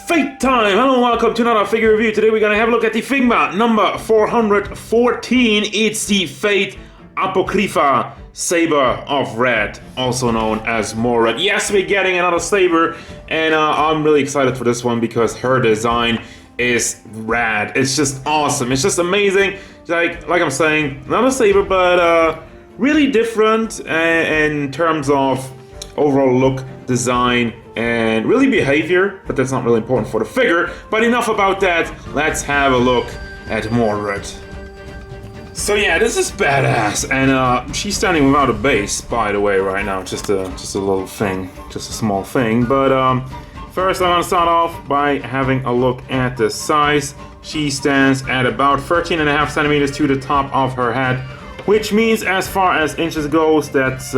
Fate time! Hello and welcome to another figure review. Today we're gonna have a look at the Figma number 414. It's the Fate Apocrypha Saber of Red, also known as Mordred. Yes, we're getting another saber, and I'm really excited for this one because her design is rad. It's just awesome. It's just amazing. Like I'm saying, not a saber, but really different in terms of overall look, design, and really behavior, but that's not really important for the figure. But enough about that, let's have a look at Mordred. So yeah, this is badass, and she's standing without a base, by the way, right now. Just a little thing, just a small thing. But first I'm gonna start off by having a look at the size. She stands at about 13.5 centimeters to the top of her head, which means as far as inches goes, that's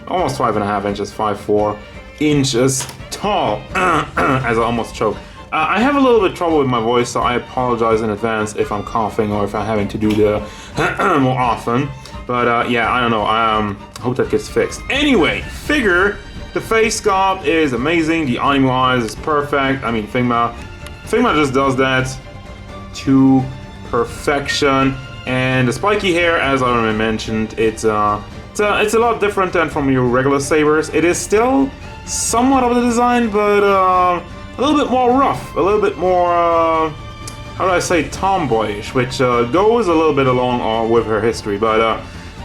almost 5.5 inches, 5.4 inches tall. As I almost choked. I have a little bit of trouble with my voice, so I apologize in advance if I'm coughing or if I'm having to do the more often. But yeah, I don't know. I hope that gets fixed. Anyway, figure. The face sculpt is amazing. The animal eyes is perfect. I mean, Figma just does that to perfection. And the spiky hair, as I already mentioned, it's a lot different than from your regular sabers. It is still somewhat of the design, but a little bit more rough, a little bit more, how do I say, tomboyish, which goes a little bit along with her history. But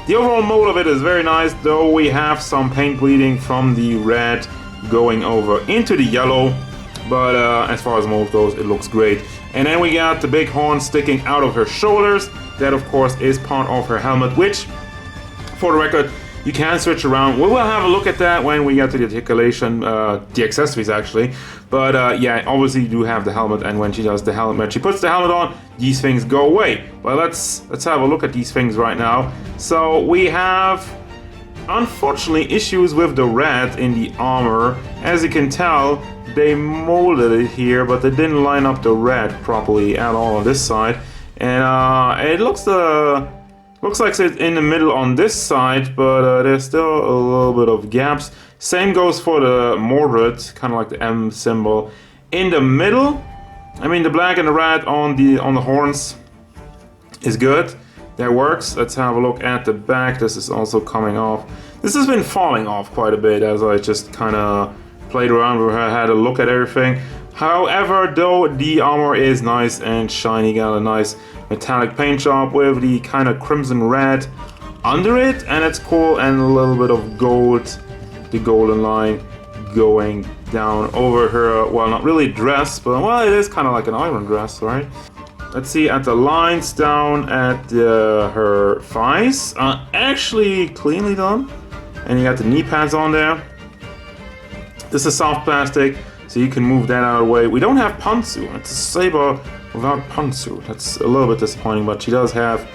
the overall mold of it is very nice, though we have some paint bleeding from the red going over into the yellow. But as far as mold goes, it looks great. And then we got the big horn sticking out of her shoulders. That, of course, is part of her helmet, which, for the record, you can switch around. We will have a look at that when we get to the articulation, the accessories actually. But yeah, obviously you do have the helmet, and when she does the helmet, when she puts the helmet on, these things go away. But let's have a look at these things right now. So we have, unfortunately, issues with the red in the armor. As you can tell, they molded it here, but they didn't line up the red properly at all on this side. And it looks like it's in the middle on this side, but there's still a little bit of gaps. Same goes for the Mordred, kind of like the M symbol in the middle. I mean, the black and the red on the horns is good. That works. Let's have a look at the back. This is also coming off. This has been falling off quite a bit as I just kind of played around with her, had a look at everything. However, though, the armor is nice and shiny. Got a nice metallic paint job with the kind of crimson red under it, and it's cool, and a little bit of gold, the golden line going down over her, well, not really dress, but well, it is kind of like an iron dress, right? Let's see, at the lines down at her thighs, actually cleanly done, and you got the knee pads on there. This is soft plastic, so you can move that out of the way. We don't have pantsu. It's a saber without pantsu. That's a little bit disappointing, but she does have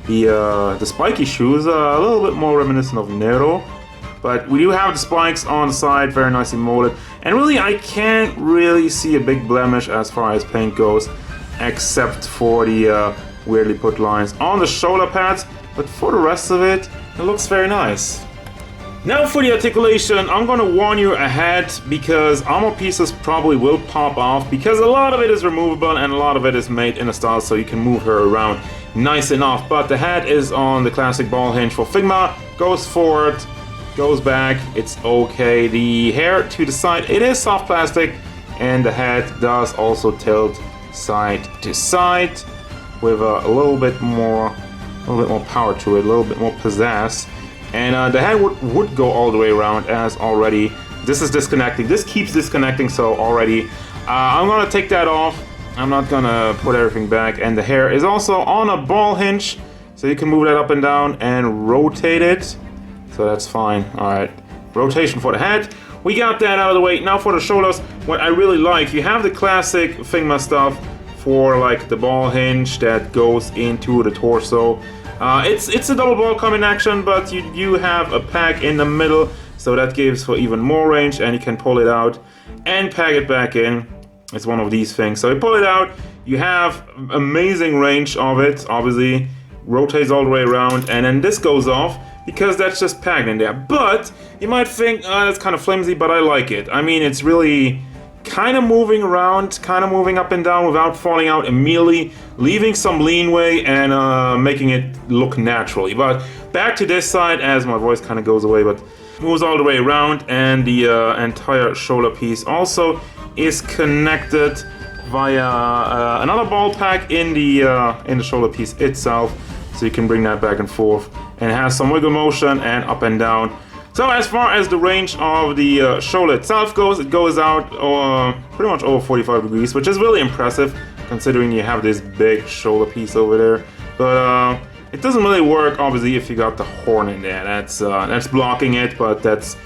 the spiky shoes, a little bit more reminiscent of Nero. But we do have the spikes on the side, very nicely molded. And really, I can't really see a big blemish as far as paint goes, except for the weirdly put lines on the shoulder pads. But for the rest of it, it looks very nice. Now for the articulation, I'm gonna warn you ahead because armor pieces probably will pop off because a lot of it is removable and a lot of it is made in a style so you can move her around nice enough. But the head is on the classic ball hinge for Figma, goes forward, goes back, it's okay. The hair to the side, it is soft plastic, and the head does also tilt side to side with a little bit more power to it, a little bit more pizzazz. And the head would go all the way around, as already this is disconnecting. This keeps disconnecting, so already I'm gonna take that off. I'm not gonna put everything back. And the hair is also on a ball hinge, so you can move that up and down and rotate it. So that's fine. All right, rotation for the head. We got that out of the way. Now for the shoulders, what I really like, you have the classic Figma stuff for like the ball hinge that goes into the torso. It's a double ball coming action, but you have a peg in the middle, so that gives for even more range, and you can pull it out and peg it back in. It's one of these things. So you pull it out, you have amazing range of it, obviously, rotates all the way around, and then this goes off because that's just pegged in there. But you might think, that's kind of flimsy, but I like it. I mean, it's really kind of moving around, kind of moving up and down without falling out immediately, leaving some leanway and making it look naturally. But back to this side as my voice kind of goes away, but moves all the way around, and the entire shoulder piece also is connected via another ball pack in the shoulder piece itself, so you can bring that back and forth, and it has some wiggle motion and up and down. So as far as the range of the shoulder itself goes, it goes out pretty much over 45 degrees, which is really impressive considering you have this big shoulder piece over there. But it doesn't really work, obviously, if you got the horn in there. That's blocking it, but that's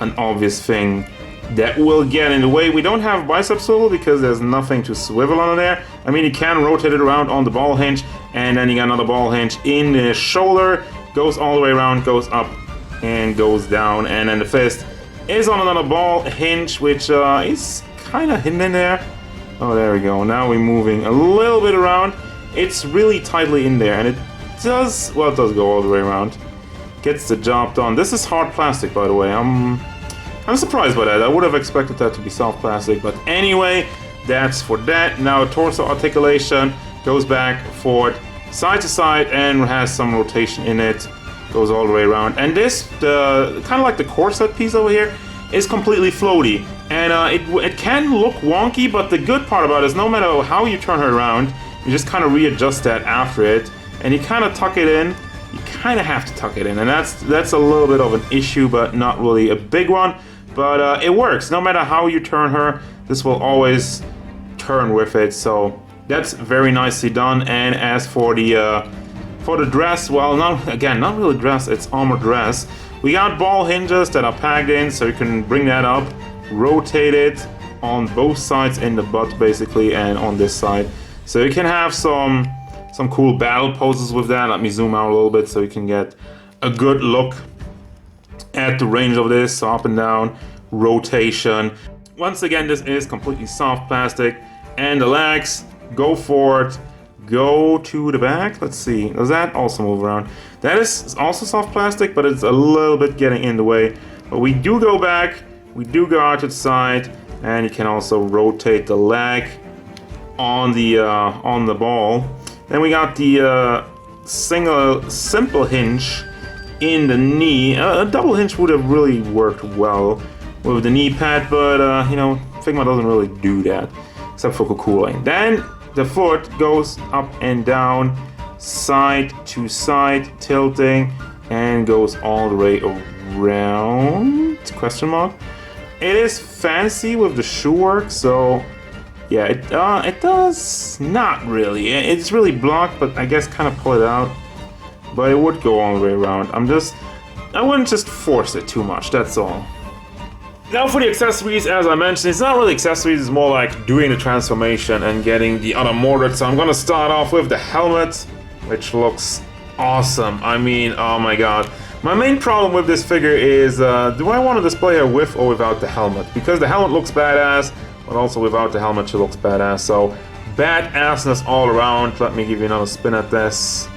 an obvious thing that will get in the way. We don't have bicep swivel because there's nothing to swivel on there. I mean, you can rotate it around on the ball hinge, and then you got another ball hinge in the shoulder, goes all the way around, goes up and goes down, and then the fist is on another ball hinge, which is kind of hidden in there. Oh, there we go. Now we're moving a little bit around. It's really tightly in there, and it does, well, it does go all the way around. Gets the job done. This is hard plastic, by the way. I'm surprised by that. I would have expected that to be soft plastic, but anyway, that's for that. Now torso articulation goes back, forward, side to side, and has some rotation in it. Goes all the way around. And this, kind of like the corset piece over here, is completely floaty. And it can look wonky, but the good part about it is no matter how you turn her around, you just kind of readjust that after it, and you kind of tuck it in. You kind of have to tuck it in, and that's a little bit of an issue, but not really a big one. But it works. No matter how you turn her, this will always turn with it. So that's very nicely done. And as for the dress, well, not really dress. It's armor dress. We got ball hinges that are packed in, so you can bring that up, rotate it on both sides in the butt, basically, and on this side. So you can have some cool battle poses with that. Let me zoom out a little bit so you can get a good look at the range of this. So up and down, rotation. Once again, this is completely soft plastic, and the legs go forward, go to the back. Let's see, does that also move around? That is also soft plastic, but it's a little bit getting in the way. But we do go back, we do go out to the side, and you can also rotate the leg on the ball. Then we got the simple hinge in the knee. A double hinge would have really worked well with the knee pad, but you know, Figma doesn't really do that, except for cooling. Then the foot goes up and down, side to side, tilting, and goes all the way around, question mark. It is fancy with the shoe work, so yeah, it does not really. It's really blocked, but I guess kind of pull it out. But it would go all the way around. I wouldn't just force it too much, that's all. Now for the accessories, as I mentioned, it's not really accessories, it's more like doing the transformation and getting the other Mordred. So I'm gonna start off with the helmet, which looks awesome. I mean, oh my god. My main problem with this figure is, do I want to display her with or without the helmet? Because the helmet looks badass, but also without the helmet she looks badass. So, badassness all around. Let me give you another spin at this.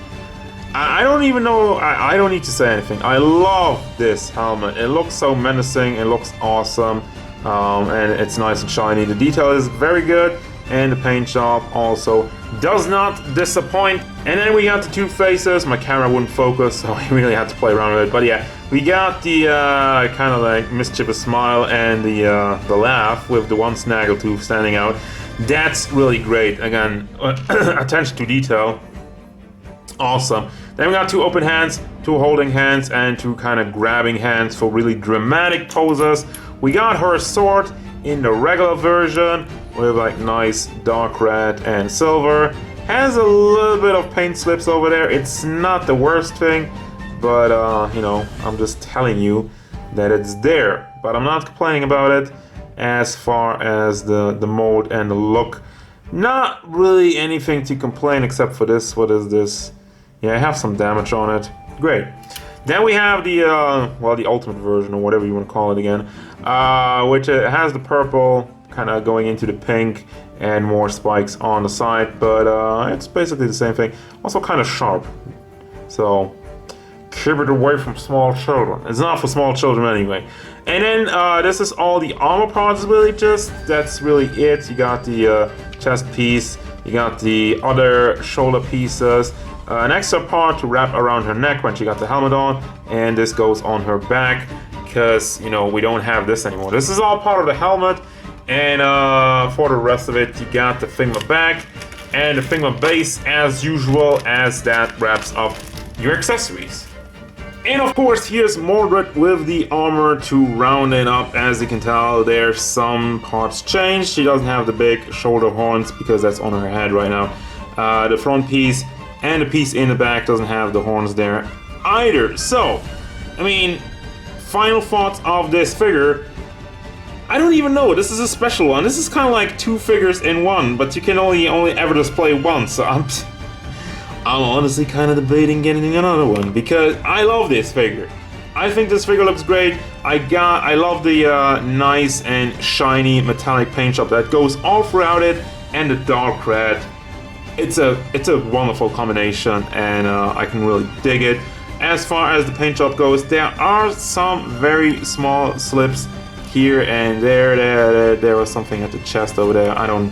I don't even know, I don't need to say anything. I love this helmet. It looks so menacing, it looks awesome, and it's nice and shiny. The detail is very good, and the paint job also does not disappoint. And then we got the two faces. My camera wouldn't focus, so I really had to play around with it. But yeah, we got the kind of like mischievous smile and the laugh with the one snaggletooth standing out. That's really great. Again, attention to detail. Awesome. Then we got two open hands, two holding hands, and two kind of grabbing hands for really dramatic poses. We got her sword in the regular version with like nice dark red and silver. Has a little bit of paint slips over there. It's not the worst thing, but you know, I'm just telling you that it's there. But I'm not complaining about it. As far as the mold and the look, not really anything to complain except for this. What is this? Yeah, I have some damage on it. Great. Then we have the, well, the ultimate version, or whatever you want to call it again, which has the purple kind of going into the pink and more spikes on the side, but it's basically the same thing. Also kind of sharp. So, keep it away from small children. It's not for small children anyway. And then this is all the armor parts really that's really it. You got the chest piece, you got the other shoulder pieces, an extra part to wrap around her neck when she got the helmet on, and this goes on her back because, you know, we don't have this anymore. This is all part of the helmet, and for the rest of it, you got the Figma back and the Figma base as usual, as that wraps up your accessories. And of course, here's Mordred with the armor to round it up. As you can tell, there's some parts changed. She doesn't have the big shoulder horns because that's on her head right now. The front piece and the piece in the back doesn't have the horns there either. So, I mean, final thoughts of this figure. I don't even know. This is a special one. This is kind of like two figures in one, but you can only ever display one. So I'm honestly kind of debating getting another one because I love this figure. I think this figure looks great. I love the nice and shiny metallic paint job that goes all throughout it, and the dark red. It's a wonderful combination, and I can really dig it. As far as the paint job goes, there are some very small slips here and there. There was something at the chest over there. I don't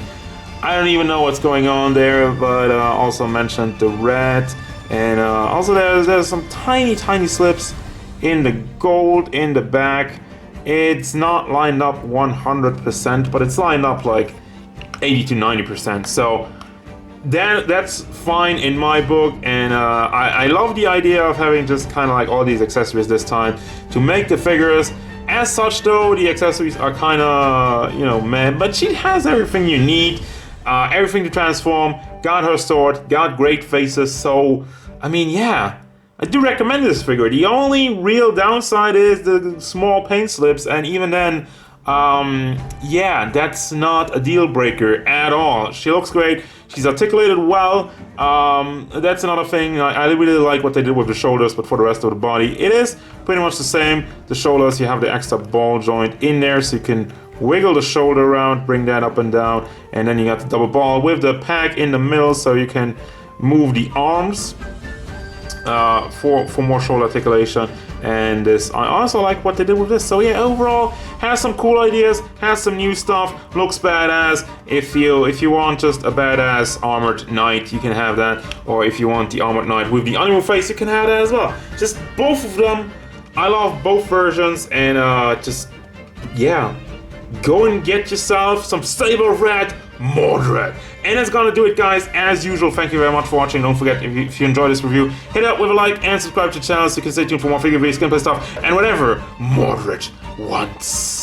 even know what's going on there, but also mentioned the red, and also there's some tiny slips in the gold in the back. It's not lined up 100%, but it's lined up like 80 to 90%. So that's fine in my book, and I love the idea of having just kind of like all these accessories this time to make the figures. As such, though, the accessories are kind of, you know, meh, but she has everything you need. Everything to transform, got her sword, got great faces, so, I mean, yeah, I do recommend this figure. The only real downside is the small paint slips, and even then, yeah, that's not a deal breaker at all. She looks great, she's articulated well, that's another thing. I really like what they did with the shoulders, but for the rest of the body, it is pretty much the same. The shoulders, you have the extra ball joint in there, so you can wiggle the shoulder around, bring that up and down, and then you got the double ball with the pack in the middle, so you can move the arms for more shoulder articulation. And this, I also like what they did with this. So yeah, overall, has some cool ideas, has some new stuff, looks badass. If you want just a badass armored knight, you can have that, or if you want the armored knight with the animal face, you can have that as well. Just both of them. I love both versions, and just yeah. Go and get yourself some Saber Red Mordred. And that's gonna do it, guys. As usual, thank you very much for watching. Don't forget, if you enjoyed this review, hit it up with a like and subscribe to the channel so you can stay tuned for more figure videos, gameplay stuff, and whatever Mordred wants.